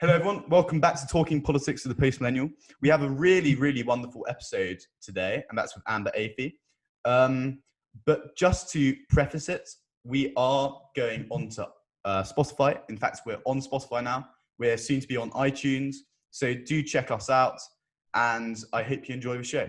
Hello, everyone. Welcome back to Talking Politics with the Post Millennial. We have a really wonderful episode today, and that's with Athey. But just to preface it, we are going on to Spotify. In fact, we're on Spotify now. We're soon to be on iTunes. So do check us out, and I hope you enjoy the show.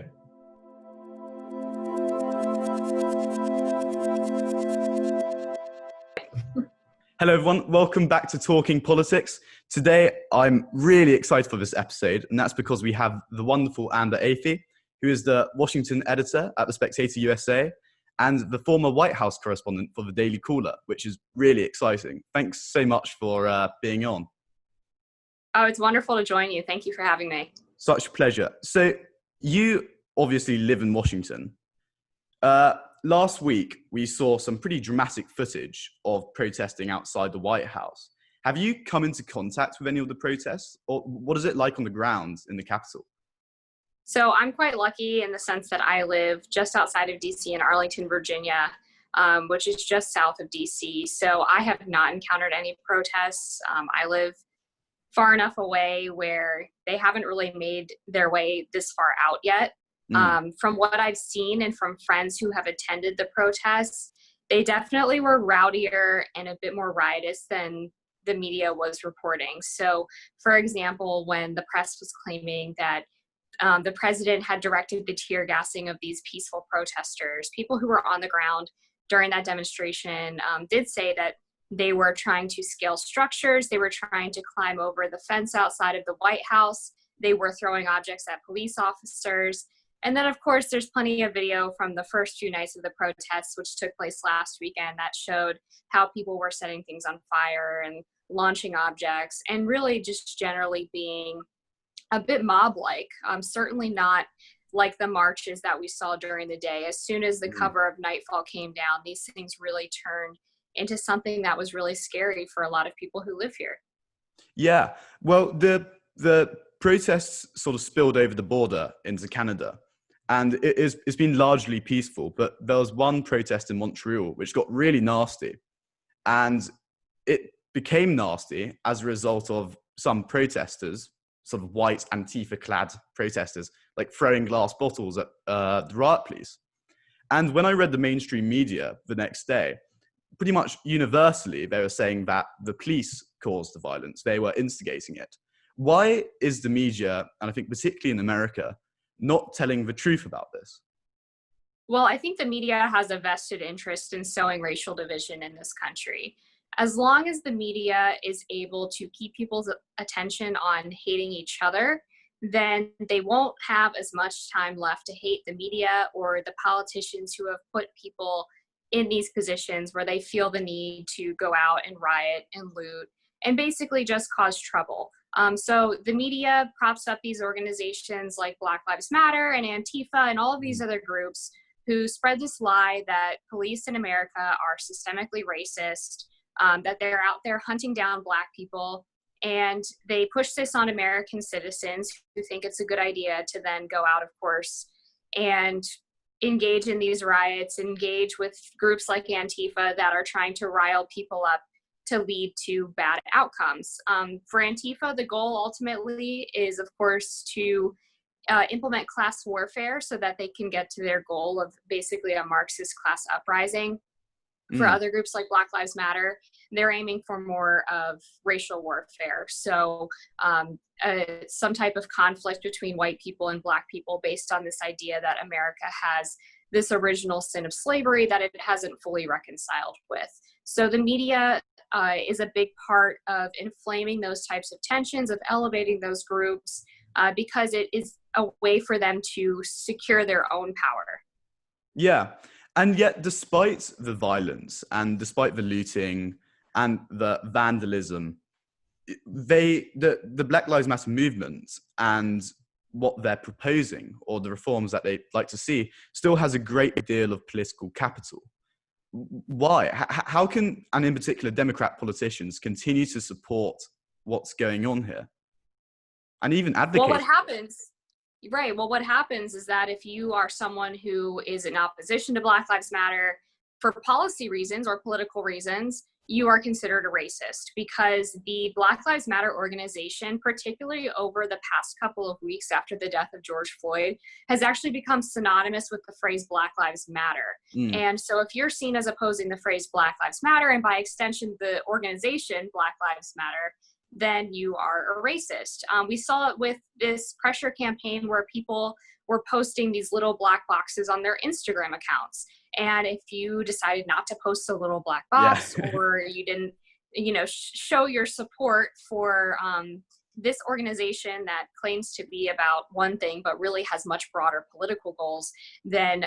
Hello, everyone. Welcome back to Talking Politics. Today, I'm really excited for this episode, and that's because we have the wonderful Athey, who is the Washington editor at the Spectator USA and the former White House correspondent for the Daily Caller, which is really exciting. Thanks so much for being on. Oh, it's wonderful to join you. Thank you for having me. Such a pleasure. So you obviously live in Washington. Last week, we saw some pretty dramatic footage of protesting outside the White House. Have you come into contact with any of the protests? Or what is it like on the ground in the Capitol? So I'm quite lucky in the sense that I live just outside of DC in Arlington, Virginia, which is just south of DC. So I have not encountered any protests. I live far enough away where they haven't really made their way this far out yet. From what I've seen and from friends who have attended the protests, they definitely were rowdier and a bit more riotous than the media was reporting. So, for example, when the press was claiming that the president had directed the tear gassing of these peaceful protesters, people who were on the ground during that demonstration did say that they were trying to scale structures, they were trying to climb over the fence outside of the White House, they were throwing objects at police officers. And then, of course, there's plenty of video from the first few nights of the protests, which took place last weekend, that showed how people were setting things on fire and launching objects and really just generally being a bit mob-like. Certainly not like the marches that we saw during the day. As soon as the cover of nightfall came down, these things really turned into something that was really scary for a lot of people who live here. Yeah, well, the protests sort of spilled over the border into Canada. And it's been largely peaceful, but there was one protest in Montreal which got really nasty. And it became nasty as a result of some protesters, sort of white Antifa-clad protesters, like throwing glass bottles at the riot police. And when I read the mainstream media the next day, pretty much universally, they were saying that the police caused the violence. They were instigating it. Why is the media, and I think particularly in America, not telling the truth about this? Well, I think the media has a vested interest in sowing racial division in this country. As long as the media is able to keep people's attention on hating each other, then they won't have as much time left to hate the media or the politicians who have put people in these positions where they feel the need to go out and riot and loot and basically just cause trouble. So the media props up these organizations like Black Lives Matter and Antifa and all of these other groups who spread this lie that police in America are systemically racist, that they're out there hunting down Black people, and they push this on American citizens who think it's a good idea to then go out, of course, and engage in these riots, engage with groups like Antifa that are trying to rile people up to lead to bad outcomes. For Antifa, the goal ultimately is, of course, to implement class warfare so that they can get to their goal of basically a Marxist class uprising. For other groups like Black Lives Matter, they're aiming for more of racial warfare. So some type of conflict between white people and Black people based on this idea that America has this original sin of slavery that it hasn't fully reconciled with. So the media is a big part of inflaming those types of tensions, of elevating those groups, because it is a way for them to secure their own power. Yeah. And yet, despite the violence and despite the looting and the vandalism, the Black Lives Matter movement and what they're proposing, or the reforms that they like to see, still has a great deal of political capital. Why? How can, and in particular, Democrat politicians continue to support what's going on here and even advocate? Well, what happens? Right. Well, what happens is that if you are someone who is in opposition to Black Lives Matter for policy reasons or political reasons, you are considered a racist, because the Black Lives Matter organization, particularly over the past couple of weeks after the death of George Floyd, has actually become synonymous with the phrase Black Lives Matter. And so if you're seen as opposing the phrase Black Lives Matter, and by extension the organization Black Lives Matter, then you are a racist. We saw it with this pressure campaign where people were posting these little black boxes on their Instagram accounts. And if you decided not to post a little black box, or you didn't, show your support for this organization that claims to be about one thing, but really has much broader political goals, then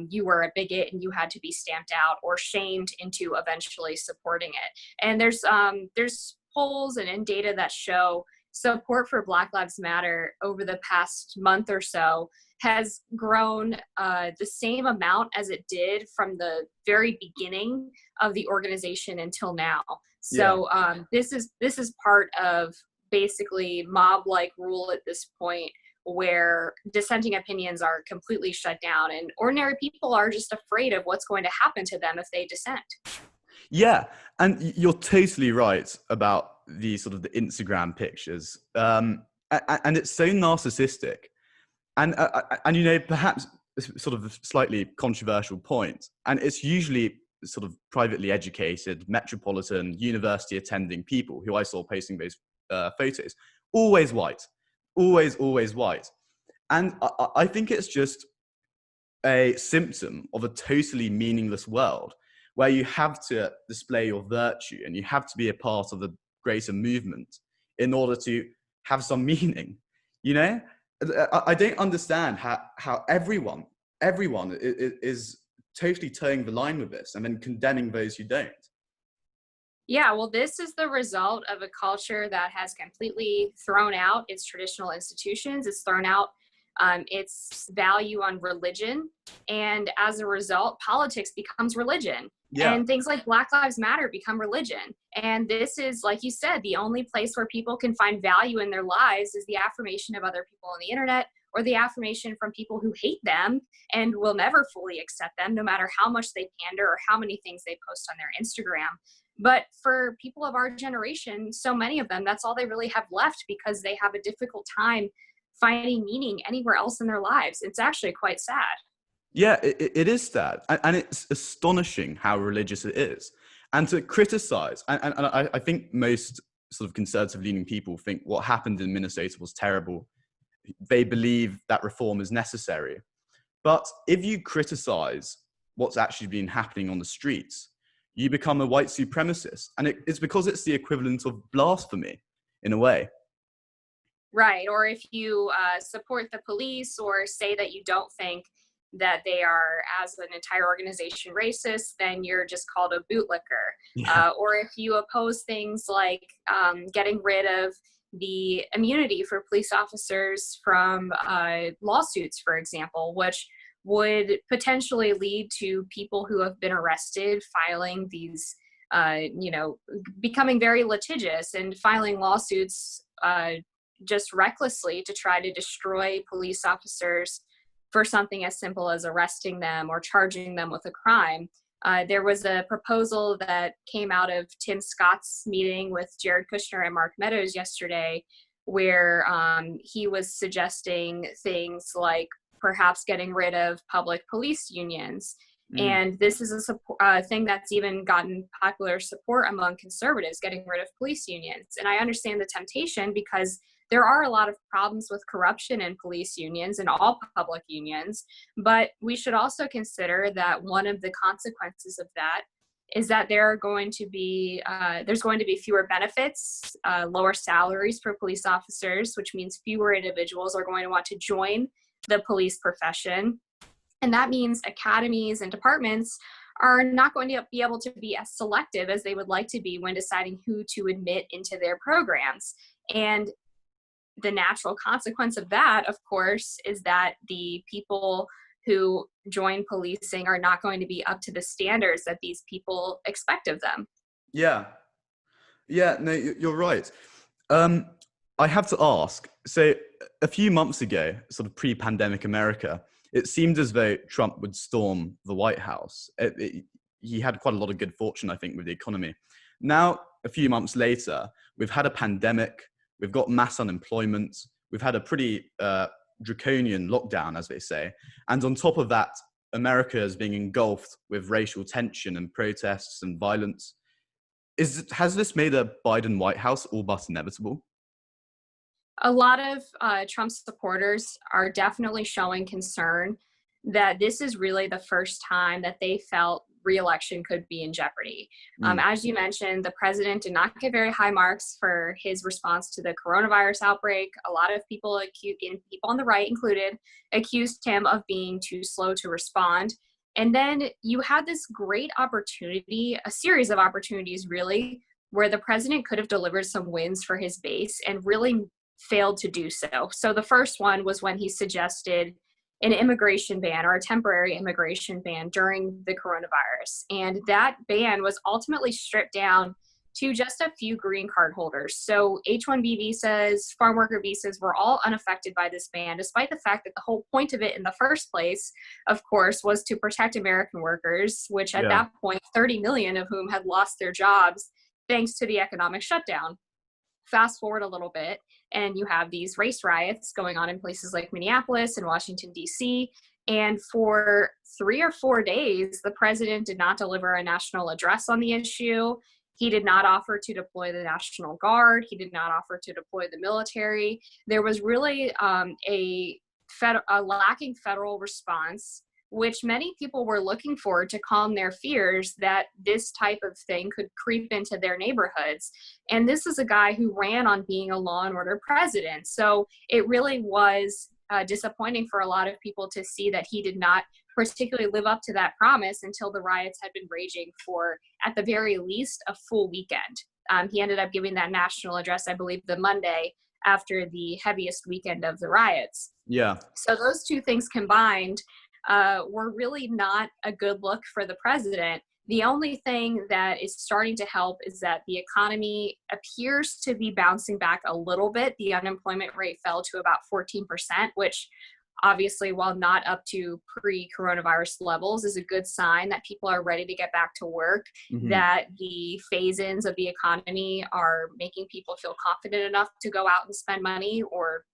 you were a bigot and you had to be stamped out or shamed into eventually supporting it. And there's polls and data that show support for Black Lives Matter over the past month or so has grown the same amount as it did from the very beginning of the organization until now. So this is part of basically mob-like rule at this point, where dissenting opinions are completely shut down, and ordinary people are just afraid of what's going to happen to them if they dissent. Yeah, and you're totally right about the sort of the Instagram pictures, and it's so narcissistic, and perhaps sort of a slightly controversial point, and it's usually sort of privately educated, metropolitan, university attending people who I saw posting those photos, always white, always white, and I think it's just a symptom of a totally meaningless world, where you have to display your virtue and you have to be a part of the greater movement in order to have some meaning. I don't understand how everyone is totally towing the line with this and then condemning those who don't. Yeah, well, this is the result of a culture that has completely thrown out its traditional institutions. It's thrown out its value on religion. And as a result, politics becomes religion. Yeah. And things like Black Lives Matter become religion. And this is, like you said, the only place where people can find value in their lives is the affirmation of other people on the internet, or the affirmation from people who hate them and will never fully accept them, no matter how much they pander or how many things they post on their Instagram. But for people of our generation, so many of them, that's all they really have left, because they have a difficult time finding meaning anywhere else in their lives. It's actually quite sad. Yeah, it is sad. And it's astonishing how religious it is. And to criticize, and I think most sort of conservative leaning people think what happened in Minnesota was terrible. They believe that reform is necessary. But if you criticize what's actually been happening on the streets, you become a white supremacist. And it's because it's the equivalent of blasphemy in a way. Right. Or if you support the police, or say that you don't think that they are, as an entire organization, racist, then you're just called a bootlicker. Yeah. Or if you oppose things like getting rid of the immunity for police officers from lawsuits, for example, which would potentially lead to people who have been arrested filing these, becoming very litigious and filing lawsuits just recklessly to try to destroy police officers for something as simple as arresting them or charging them with a crime. There was a proposal that came out of Tim Scott's meeting with Jared Kushner and Mark Meadows yesterday, where he was suggesting things like perhaps getting rid of public police unions. And this is a thing that's even gotten popular support among conservatives, getting rid of police unions. And I understand the temptation, because there are a lot of problems with corruption in police unions and all public unions, but we should also consider that one of the consequences of that is that there's going to be fewer benefits, lower salaries for police officers, which means fewer individuals are going to want to join the police profession. And that means academies and departments are not going to be able to be as selective as they would like to be when deciding who to admit into their programs. And the natural consequence of that, of course, is that the people who join policing are not going to be up to the standards that these people expect of them. Yeah, no, you're right. I have to ask, so a few months ago, sort of pre-pandemic America, it seemed as though Trump would storm the White House. He had quite a lot of good fortune, I think, with the economy. Now, a few months later, we've had a pandemic, we've got mass unemployment, we've had a pretty draconian lockdown, as they say. And on top of that, America is being engulfed with racial tension and protests and violence. Has this made a Biden White House all but inevitable? A lot of Trump supporters are definitely showing concern that this is really the first time that they felt reelection could be in jeopardy. As you mentioned, the president did not get very high marks for his response to the coronavirus outbreak. A lot of people, people on the right included, accused him of being too slow to respond. And then you had this great opportunity, a series of opportunities really, where the president could have delivered some wins for his base and really failed to do so. So the first one was when he suggested an immigration ban or a temporary immigration ban during the coronavirus. And that ban was ultimately stripped down to just a few green card holders. So H-1B visas, farm worker visas were all unaffected by this ban, despite the fact that the whole point of it in the first place, of course, was to protect American workers, which at that point, 30 million of whom had lost their jobs thanks to the economic shutdown. Fast forward a little bit, and you have these race riots going on in places like Minneapolis and Washington, D.C. And for 3 or 4 days, the president did not deliver a national address on the issue. He did not offer to deploy the National Guard. He did not offer to deploy the military. There was really a lacking federal response, which many people were looking for to calm their fears that this type of thing could creep into their neighborhoods. And this is a guy who ran on being a law and order president. So it really was disappointing for a lot of people to see that he did not particularly live up to that promise until the riots had been raging for, at the very least, a full weekend. He ended up giving that national address, I believe, the Monday after the heaviest weekend of the riots. Yeah. So those two things combined were really not a good look for the president. The only thing that is starting to help is that the economy appears to be bouncing back a little bit. The unemployment rate fell to about 14%, which obviously, while not up to pre-coronavirus levels, is a good sign that people are ready to get back to work, that the phase-ins of the economy are making people feel confident enough to go out and spend money or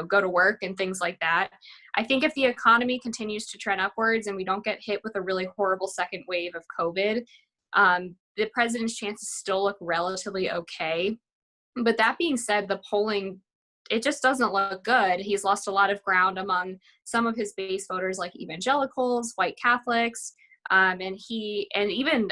go to work and things like that. I think if the economy continues to trend upwards and we don't get hit with a really horrible second wave of COVID, the president's chances still look relatively okay. But that being said, the polling, it just doesn't look good. He's lost a lot of ground among some of his base voters, like evangelicals, white Catholics, and even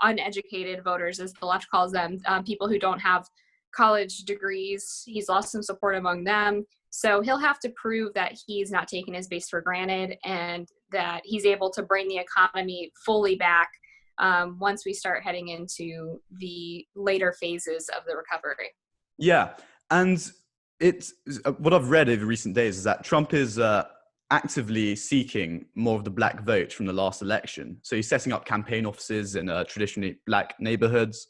uneducated voters, as the left calls them, people who don't have college degrees. He's lost some support among them. So he'll have to prove that he's not taking his base for granted and that he's able to bring the economy fully back once we start heading into the later phases of the recovery. Yeah. And it's what I've read over recent days is that Trump is actively seeking more of the black vote from the last election. So he's setting up campaign offices in traditionally black neighborhoods.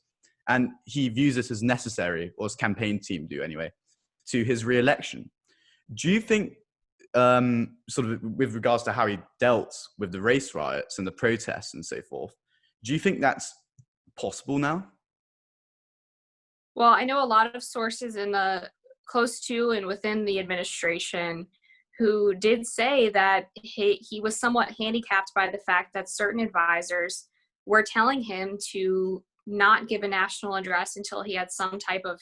And he views this as necessary, or his campaign team do anyway, to his re-election. Do you think, sort of with regards to how he dealt with the race riots and the protests and so forth, do you think that's possible now? Well, I know a lot of sources in the close to and within the administration who did say that he was somewhat handicapped by the fact that certain advisors were telling him to not give a national address until he had some type of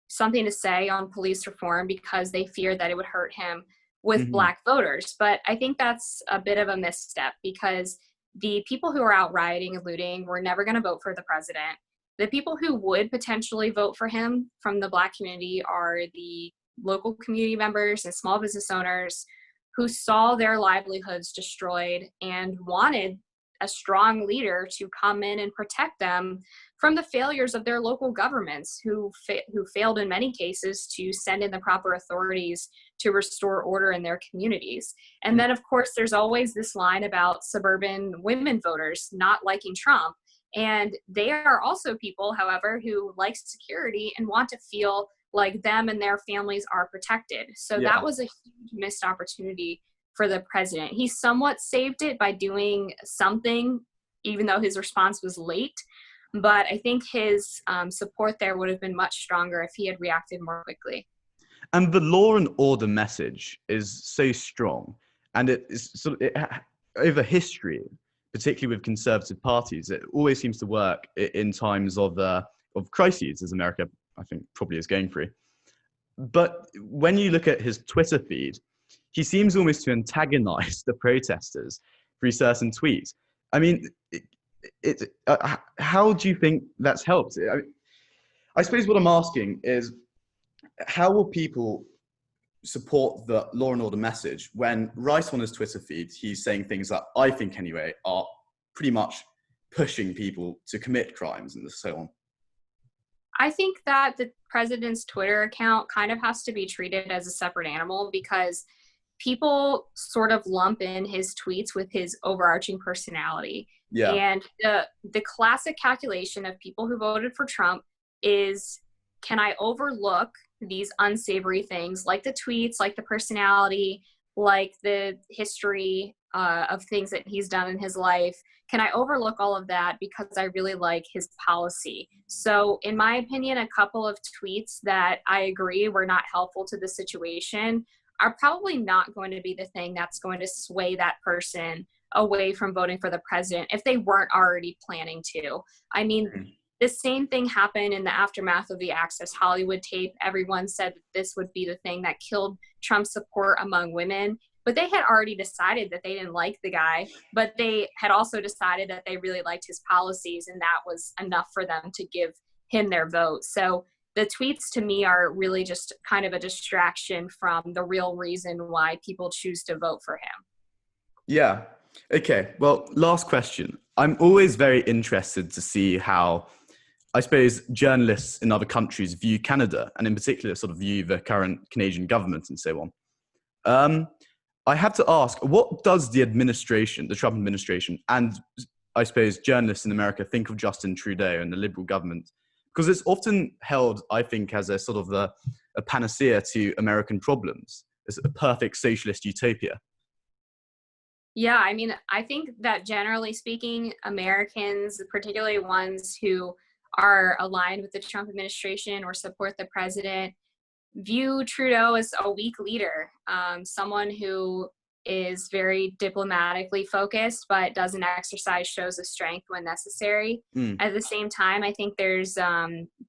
something to say on police reform because they feared that it would hurt him with black voters. But I think that's a bit of a misstep because the people who are out rioting and looting were never going to vote for the president. The people who would potentially vote for him from the black community are the local community members and small business owners who saw their livelihoods destroyed and wanted a strong leader to come in and protect them from the failures of their local governments who failed in many cases to send in the proper authorities to restore order in their communities. And then, of course, there's always this line about suburban women voters not liking Trump. And they are also people, however, who like security and want to feel like them and their families are protected. So that was a huge missed opportunity for the president. He somewhat saved it by doing something even though his response was late. But I think his support there would have been much stronger if he had reacted more quickly. And the law and order message is so strong, and it is over history, particularly with conservative parties, it always seems to work in times of crises, as America, I think, probably is going through. But when you look at his Twitter feed, he seems almost to antagonize the protesters through certain tweets. I mean, how do you think that's helped? I suppose what I'm asking is, how will people support the law and order message when right on his Twitter feed, he's saying things that I think anyway are pretty much pushing people to commit crimes and so on? I think that the president's Twitter account kind of has to be treated as a separate animal, because people sort of lump in his tweets with his overarching personality. Yeah. And the classic calculation of people who voted for Trump is, can I overlook these unsavory things like the tweets, like the personality, like the history of things that he's done in his life? Can I overlook all of that because I really like his policy? So in my opinion, a couple of tweets that I agree were not helpful to the situation are probably not going to be the thing that's going to sway that person away from voting for the president if they weren't already planning to. I mean, the same thing happened in the aftermath of the Access Hollywood tape. Everyone said that this would be the thing that killed Trump's support among women, but they had already decided that they didn't like the guy, but they had also decided that they really liked his policies, and that was enough for them to give him their vote. So the tweets to me are really just kind of a distraction from the real reason why people choose to vote for him. Yeah. Okay. Well, last question. I'm always very interested to see how, I suppose, journalists in other countries view Canada, and in particular sort of view the current Canadian government and so on. I have to ask, what does the administration, the Trump administration, and I suppose journalists in America think of Justin Trudeau and the Liberal government? Because it's often held, I think, as a sort of a panacea to American problems, as a perfect socialist utopia. Yeah, I mean, I think that generally speaking, Americans, particularly ones who are aligned with the Trump administration or support the president, view Trudeau as a weak leader, someone who is very diplomatically focused but doesn't exercise shows of strength when necessary. At the same time, I think there's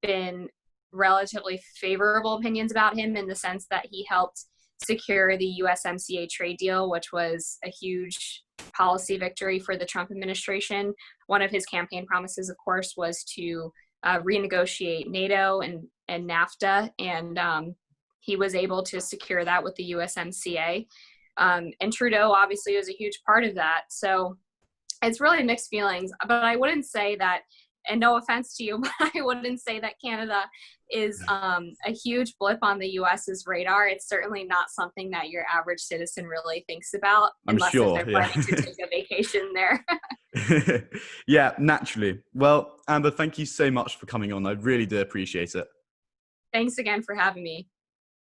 been relatively favorable opinions about him in the sense that he helped secure the USMCA trade deal, which was a huge policy victory for the Trump administration. One of his campaign promises, of course, was to renegotiate NATO and NAFTA, and he was able to secure that with the USMCA. And Trudeau obviously was a huge part of that. So it's really mixed feelings, but I wouldn't say that, and no offense to you, but I wouldn't say that Canada is a huge blip on the US's radar. It's certainly not something that your average citizen really thinks about, unless if they're planning to take a vacation there. Yeah, naturally. Well, Amber, thank you so much for coming on. I really do appreciate it. Thanks again for having me.